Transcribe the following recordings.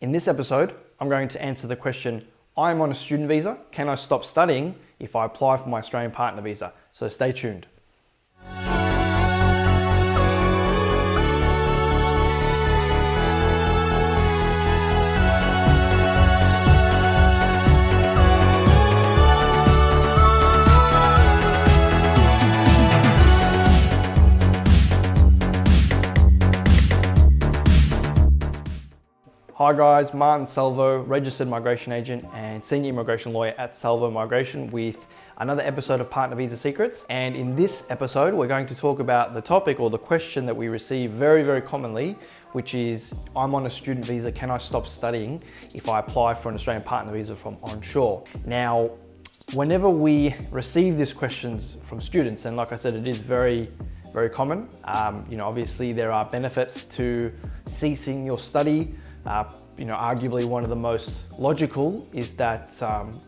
In this episode, I'm going to answer the question, I'm on a student visa, can I stop studying if I apply for my Australian partner visa? So stay tuned. Hi guys, Martin Salvo, registered migration agent and senior immigration lawyer at Salvo Migration with another episode of Partner Visa Secrets. And in this episode, we're going to talk about the topic or the question that we receive very, very commonly, which is, I'm on a student visa, can I stop studying if I apply for an Australian partner visa from onshore? Now, whenever we receive these questions from students, and like I said, it is very common. Obviously there are benefits to ceasing your study. Arguably one of the most logical is that,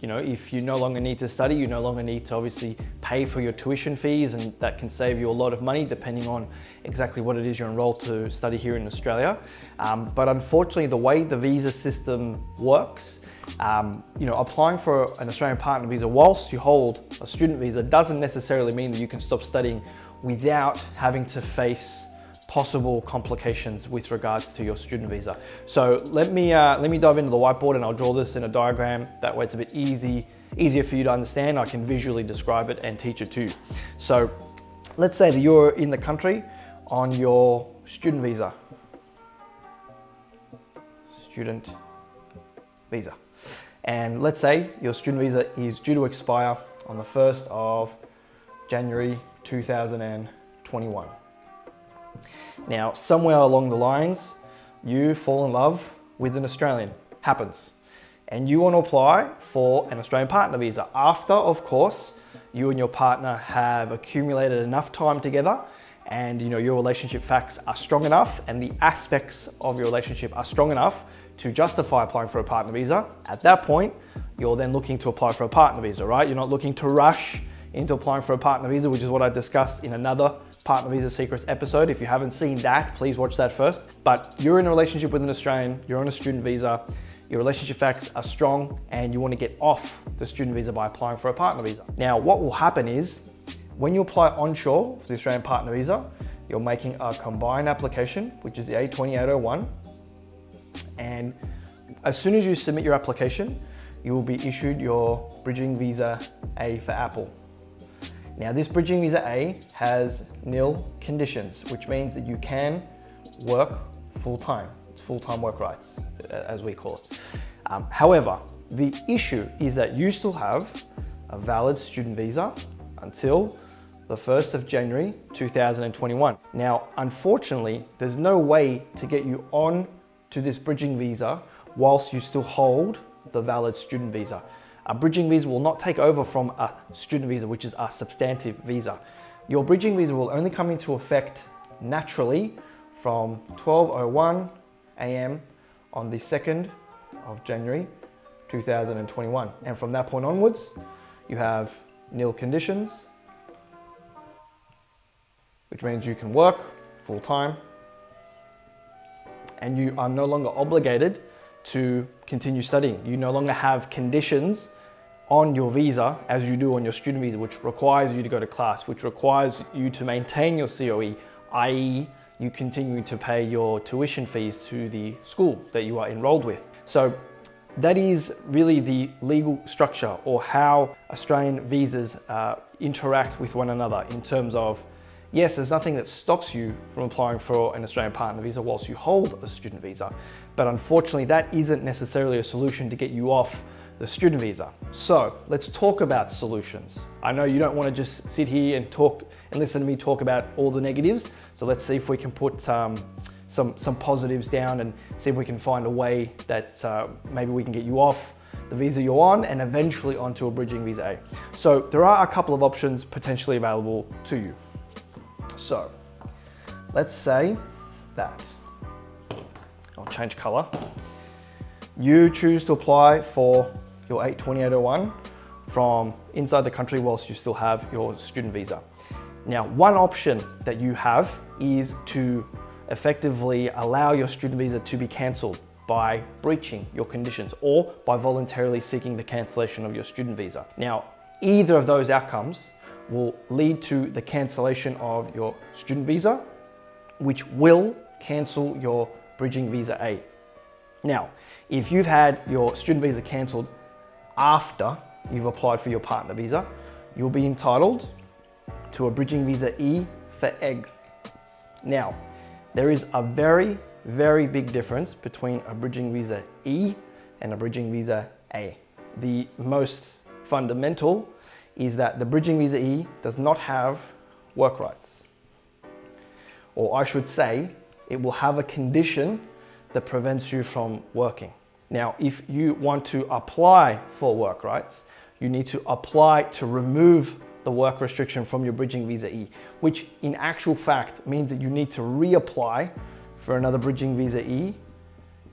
if you no longer need to study, you no longer need to obviously pay for your tuition fees, and that can save you a lot of money depending on exactly what it is you're enrolled to study here in Australia. But unfortunately, the way the visa system works, applying for an Australian partner visa whilst you hold a student visa doesn't necessarily mean that you can stop studying without having to face possible complications with regards to your student visa. So let me dive into the whiteboard and I'll draw this in a diagram. That way it's a bit easier for you to understand. I can visually describe it and teach it to you. So let's say that you're in the country on your student visa. And let's say your student visa is due to expire on the 1st of January 2021. Now, somewhere along the lines, you fall in love with an Australian. Happens. And you want to apply for an Australian partner visa after, of course, you and your partner have accumulated enough time together and your relationship facts are strong enough and the aspects of your relationship are strong enough to justify applying for a partner visa. At that point, you're then looking to apply for a partner visa, right? You're not looking to rush into applying for a partner visa, which is what I discussed in another Partner Visa Secrets episode. If you haven't seen that, please watch that first. But you're in a relationship with an Australian, you're on a student visa, your relationship facts are strong and you want to get off the student visa by applying for a partner visa. Now, what will happen is when you apply onshore for the Australian partner visa, you're making a combined application, which is the A2801. And as soon as you submit your application, you will be issued your Bridging Visa A for Apple. Now, this Bridging Visa A has nil conditions, which means that you can work full-time. It's full-time work rights, as we call it. However, the issue is that you still have a valid student visa until the 1st of January 2021. Now, unfortunately, there's no way to get you on to this Bridging Visa whilst you still hold the valid student visa. A bridging visa will not take over from a student visa, which is a substantive visa. Your bridging visa will only come into effect naturally from 12:01 a.m. on the 2nd of January 2021. And from that point onwards, you have nil conditions, which means you can work full time and you are no longer obligated to continue studying. You no longer have conditions on your visa as you do on your student visa, which requires you to go to class, which requires you to maintain your COE, i.e. you continue to pay your tuition fees to the school that you are enrolled with. So that is really the legal structure or how Australian visas interact with one another in terms of, yes, there's nothing that stops you from applying for an Australian partner visa whilst you hold a student visa, but unfortunately that isn't necessarily a solution to get you off the student visa. So let's talk about solutions. I know you don't want to just sit here and listen to me talk about all the negatives. So let's see if we can put some positives down and see if we can find a way that maybe we can get you off the visa you're on and eventually onto a Bridging Visa A. So there are a couple of options potentially available to you. So let's say that, I'll change color. You choose to apply for your 2801 from inside the country whilst you still have your student visa. Now, one option that you have is to effectively allow your student visa to be cancelled by breaching your conditions or by voluntarily seeking the cancellation of your student visa. Now, either of those outcomes will lead to the cancellation of your student visa, which will cancel your bridging visa A. Now, if you've had your student visa cancelled after you've applied for your partner visa, you'll be entitled to a bridging visa E for egg. Now, there is a very, very big difference between a bridging visa E and a bridging visa A. The most fundamental is that the bridging visa E does not have work rights. Or I should say, it will have a condition that prevents you from working. Now, if you want to apply for work rights, you need to apply to remove the work restriction from your bridging visa E, which in actual fact means that you need to reapply for another bridging visa E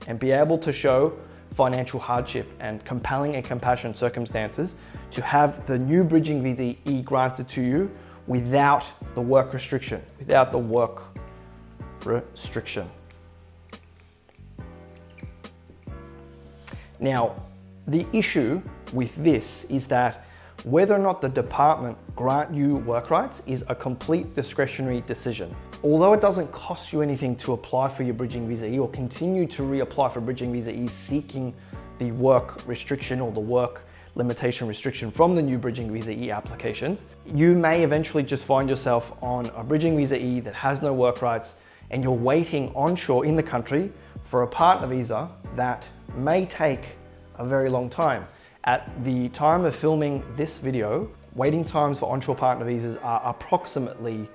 and be able to show financial hardship and compelling and compassionate circumstances to have the new bridging visa E granted to you without the work restriction, Now, the issue with this is that whether or not the department grant you work rights is a complete discretionary decision. Although it doesn't cost you anything to apply for your bridging visa E or continue to reapply for bridging visa E seeking the work restriction or the work limitation restriction from the new bridging visa E applications, you may eventually just find yourself on a bridging visa E that has no work rights and you're waiting onshore in the country for a partner visa that may take a very long time. At the time of filming this video, waiting times for onshore partner visas are approximately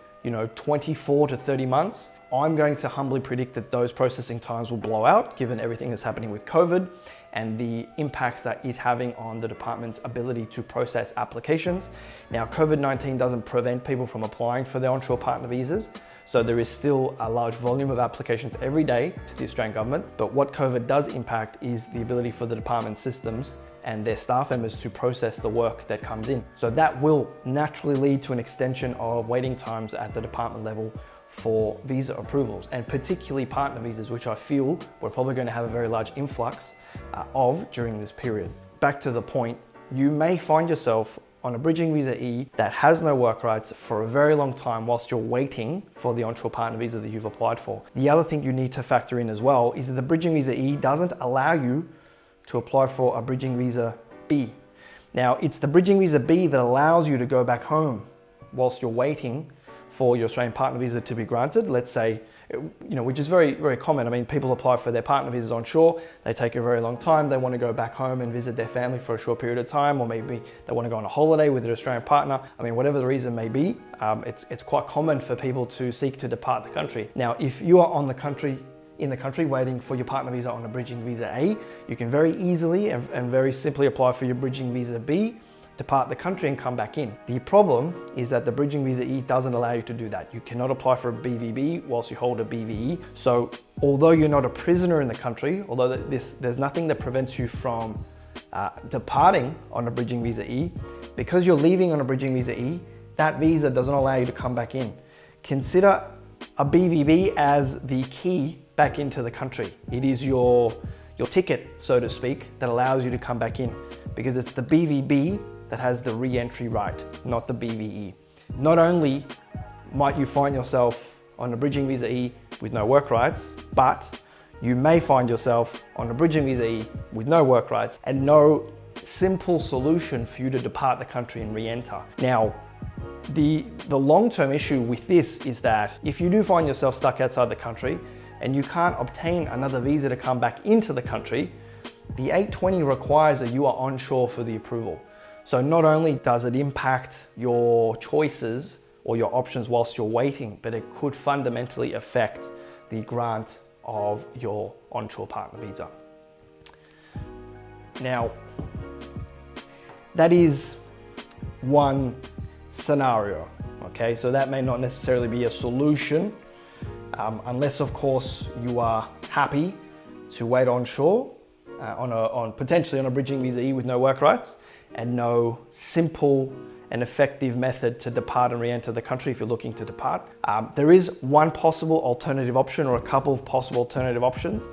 24 to 30 months. I'm going to humbly predict that those processing times will blow out given everything that's happening with COVID and the impacts that is having on the department's ability to process applications. Now, COVID-19 doesn't prevent people from applying for their onshore partner visas, so there is still a large volume of applications every day to the Australian government, but what COVID does impact is the ability for the department systems and their staff members to process the work that comes in. So that will naturally lead to an extension of waiting times at the department level for visa approvals, and particularly partner visas, which I feel we're probably going to have a very large influx of during this period. Back to the point, you may find yourself on a bridging visa E that has no work rights for a very long time whilst you're waiting for the onshore partner visa that you've applied for. The other thing you need to factor in as well is that the bridging visa E doesn't allow you to apply for a bridging visa B. Now, it's the bridging visa B that allows you to go back home whilst you're waiting for your Australian partner visa to be granted. Let's say, which is very, very common. I mean, people apply for their partner visas onshore, they take a very long time, they want to go back home and visit their family for a short period of time, or maybe they want to go on a holiday with their Australian partner. I mean, whatever the reason may be, it's quite common for people to seek to depart the country. Now, if you are in the country waiting for your partner visa on a bridging visa A, you can very easily and very simply apply for your bridging visa B, depart the country and come back in. The problem is that the bridging visa E doesn't allow you to do that. You cannot apply for a BVB whilst you hold a BVE. So although you're not a prisoner in the country, although there's nothing that prevents you from departing on a bridging visa E, because you're leaving on a bridging visa E, that visa doesn't allow you to come back in. Consider a BVB as the key back into the country. It is your ticket, so to speak, that allows you to come back in, because it's the BVB that has the re-entry right, not the BVE. Not only might you find yourself on a bridging visa E with no work rights, but you may find yourself on a bridging visa E with no work rights and no simple solution for you to depart the country and re-enter. Now, the long-term issue with this is that if you do find yourself stuck outside the country and you can't obtain another visa to come back into the country, the 820 requires that you are onshore for the approval. So not only does it impact your choices or your options whilst you're waiting, but it could fundamentally affect the grant of your onshore partner visa. Now, that is one scenario, okay? So that may not necessarily be a solution, unless of course you are happy to wait onshore potentially on a bridging visa E with no work rights and no simple and effective method to depart and re-enter the country if you're looking to depart. There is one possible alternative option or a couple of possible alternative options.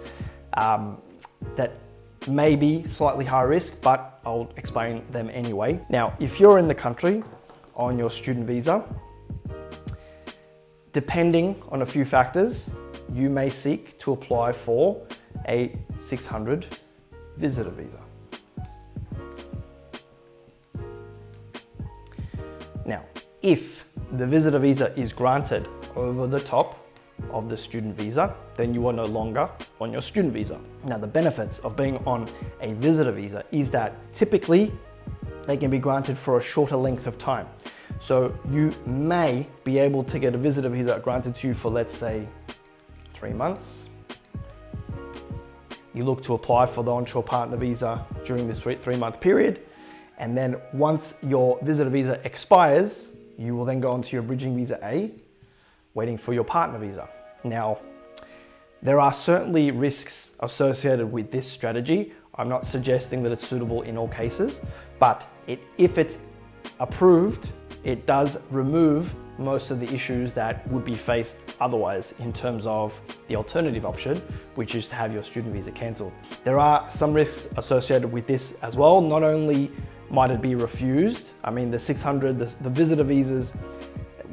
that may be slightly high risk, but I'll explain them anyway. Now, if you're in the country on your student visa, depending on a few factors, you may seek to apply for a 600 visitor visa. Now, if the visitor visa is granted over the top of the student visa, then you are no longer on your student visa. Now, the benefits of being on a visitor visa is that typically they can be granted for a shorter length of time. So you may be able to get a visitor visa granted to you for, let's say, 3 months. You look to apply for the onshore partner visa during this 3-month period. And then once your visitor visa expires, you will then go onto your bridging visa A, waiting for your partner visa. Now, there are certainly risks associated with this strategy. I'm not suggesting that it's suitable in all cases, but if it's approved, it does remove most of the issues that would be faced otherwise in terms of the alternative option, which is to have your student visa cancelled. There are some risks associated with this as well. Not only might it be refused, I mean, the 600, the visitor visas,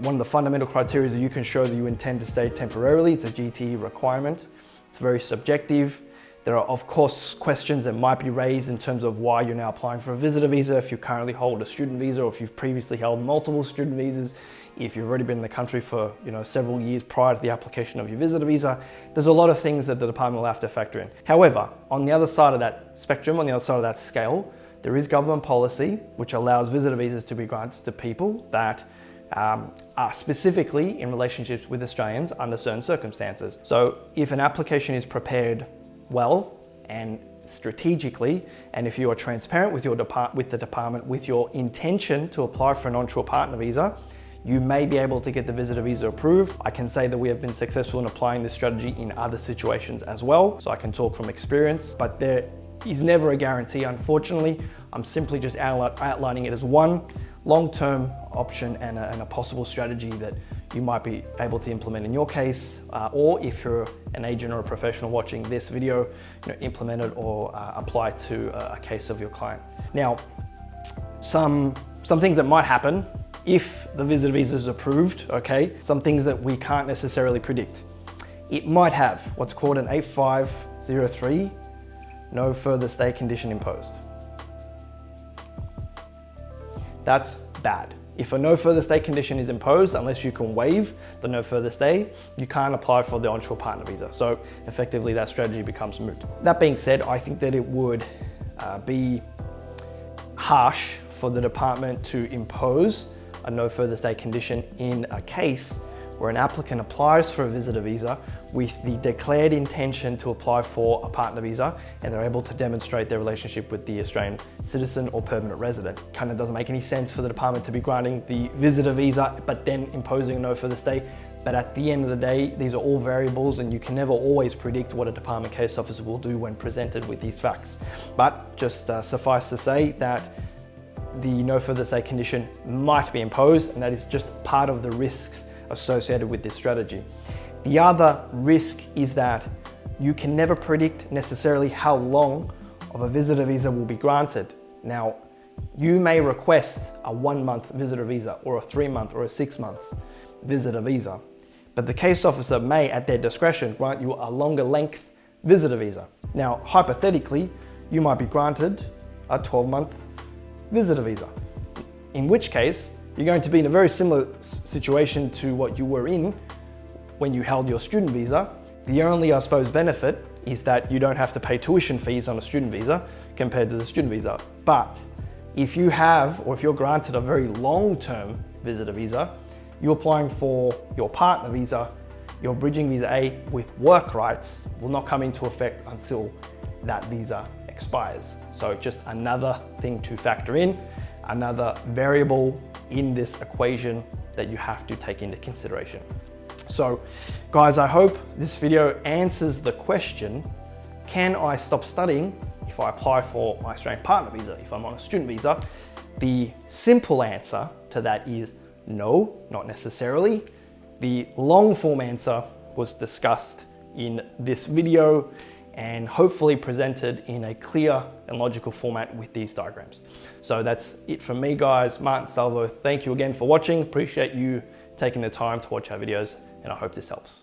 one of the fundamental criteria is that you can show that you intend to stay temporarily. It's a GTE requirement. It's very subjective. There are, of course, questions that might be raised in terms of why you're now applying for a visitor visa, if you currently hold a student visa, or if you've previously held multiple student visas, if you've already been in the country for several years prior to the application of your visitor visa. There's a lot of things that the department will have to factor in. However, on the other side of that spectrum, on the other side of that scale, there is government policy which allows visitor visas to be granted to people that are specifically in relationships with Australians under certain circumstances. So if an application is prepared well and strategically, and if you are transparent with the department with your intention to apply for an onshore partner visa, you may be able to get the visitor visa approved. I can say that we have been successful in applying this strategy in other situations as well, so I can talk from experience, but there is never a guarantee, unfortunately. I'm simply just outlining it as one long-term option and a possible strategy that you might be able to implement in your case, or if you're an agent or a professional watching this video, implement it or apply to a case of your client. Now, some things that might happen if the visitor visa is approved, okay? Some things that we can't necessarily predict. It might have what's called an 8503, no further stay condition imposed. That's bad. If a no further stay condition is imposed, unless you can waive the no further stay, you can't apply for the onshore partner visa. So effectively that strategy becomes moot. That being said, I think that it would be harsh for the department to impose a no further stay condition in a case where an applicant applies for a visitor visa with the declared intention to apply for a partner visa, and they're able to demonstrate their relationship with the Australian citizen or permanent resident. Kind of doesn't make any sense for the department to be granting the visitor visa, but then imposing a no further stay. But at the end of the day, these are all variables and you can never always predict what a department case officer will do when presented with these facts. But just suffice to say that the no further stay condition might be imposed, and that is just part of the risks associated with this strategy. The other risk is that you can never predict necessarily how long of a visitor visa will be granted. Now, you may request a 1-month visitor visa or a 3-month or a 6-month visitor visa, but the case officer may, at their discretion, grant you a longer length visitor visa. Now, hypothetically, you might be granted a 12-month visitor visa, in which case you're going to be in a very similar situation to what you were in when you held your student visa. The only, I suppose, benefit is that you don't have to pay tuition fees on a student visa compared to the student visa. But if you have, or if you're granted a very long-term visitor visa, you're applying for your partner visa, your bridging visa A with work rights will not come into effect until that visa expires. So just another thing to factor in, another variable in this equation that you have to take into consideration. So guys, I hope this video answers the question, can I stop studying if I apply for my Australian partner visa, if I'm on a student visa? The simple answer to that is no, not necessarily. The long form answer was discussed in this video and hopefully presented in a clear and logical format with these diagrams. So that's it from me, guys. Martin, Salvo, thank you again for watching. Appreciate you taking the time to watch our videos, and I hope this helps.